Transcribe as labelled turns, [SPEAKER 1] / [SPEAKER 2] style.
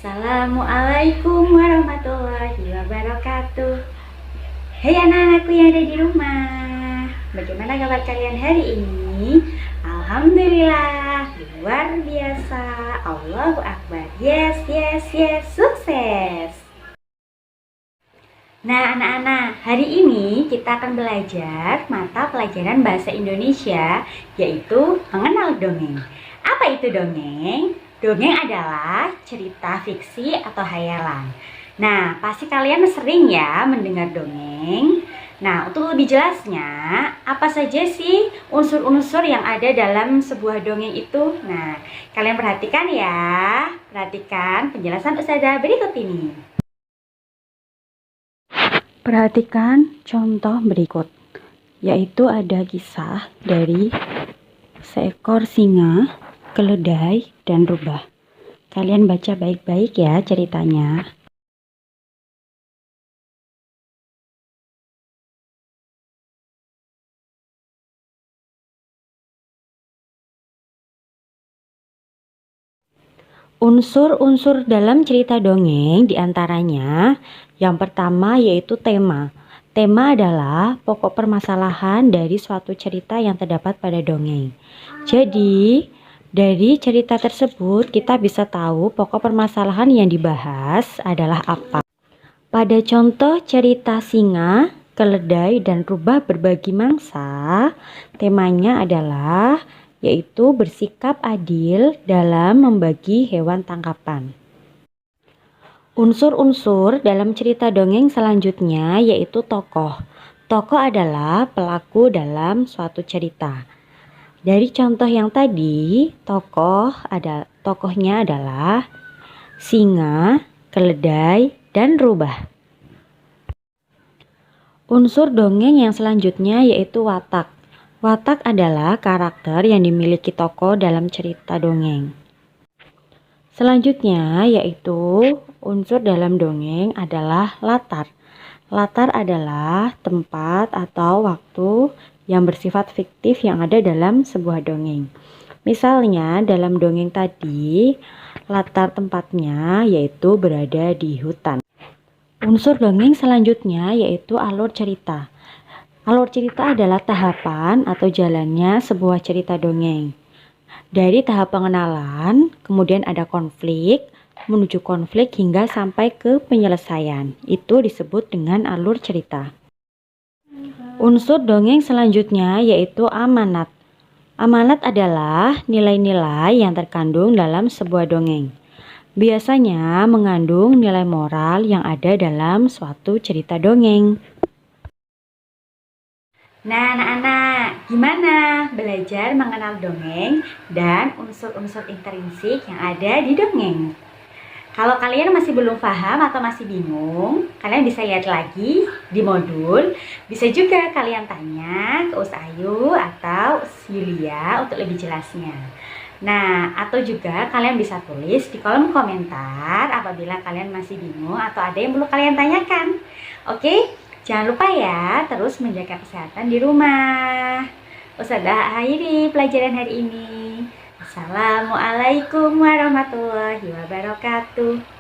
[SPEAKER 1] Assalamualaikum warahmatullahi wabarakatuh. Hei anak-anakku yang ada di rumah, bagaimana kabar kalian hari ini? Alhamdulillah, luar biasa. Allahu Akbar. Yes, yes, yes, sukses. Nah anak-anak, hari ini kita akan belajar mata pelajaran bahasa Indonesia, yaitu mengenal dongeng. Apa itu dongeng? Dongeng adalah cerita fiksi atau hayalan. Nah, pasti kalian sering ya mendengar dongeng. Nah, untuk lebih jelasnya, apa saja sih unsur-unsur yang ada dalam sebuah dongeng itu? Nah, kalian perhatikan ya. Perhatikan penjelasan Ustazah berikut ini. Perhatikan contoh berikut, yaitu ada kisah dari seekor singa, keledai, dan rubah. Kalian baca baik-baik ya ceritanya. Unsur-unsur dalam cerita dongeng diantaranya yang pertama yaitu tema. Tema adalah pokok permasalahan dari suatu cerita yang terdapat pada dongeng. Jadi, dari cerita tersebut kita bisa tahu pokok permasalahan yang dibahas adalah apa. Pada contoh cerita singa, keledai, dan rubah berbagi mangsa, temanya adalah yaitu bersikap adil dalam membagi hewan tangkapan. Unsur-unsur dalam cerita dongeng selanjutnya yaitu tokoh. Tokoh adalah pelaku dalam suatu cerita. Dari contoh yang tadi, tokohnya adalah singa, keledai, dan rubah. Unsur dongeng yang selanjutnya yaitu watak. Watak adalah karakter yang dimiliki tokoh dalam cerita dongeng. Selanjutnya yaitu unsur dalam dongeng adalah latar. Latar adalah tempat atau waktu yang bersifat fiktif yang ada dalam sebuah dongeng. Misalnya dalam dongeng tadi, latar tempatnya yaitu berada di hutan. Unsur dongeng selanjutnya yaitu alur cerita. Alur cerita adalah tahapan atau jalannya sebuah cerita dongeng. Dari tahap pengenalan, kemudian ada konflik, menuju konflik hingga sampai ke penyelesaian. Itu disebut dengan alur cerita. Unsur dongeng selanjutnya yaitu amanat. Amanat adalah nilai-nilai yang terkandung dalam sebuah dongeng. Biasanya mengandung nilai moral yang ada dalam suatu cerita dongeng. Nah anak-anak, gimana belajar mengenal dongeng dan unsur-unsur intrinsik yang ada di dongeng? Kalau kalian masih belum paham atau masih bingung, kalian bisa lihat lagi di modul. Bisa juga kalian tanya ke Us Ayu atau Yulia untuk lebih jelasnya. Nah, atau juga kalian bisa tulis di kolom komentar apabila kalian masih bingung atau ada yang perlu kalian tanyakan. Oke, jangan lupa ya terus menjaga kesehatan di rumah. Ustazah akhiri pelajaran hari ini. Assalamualaikum warahmatullahi wabarakatuh.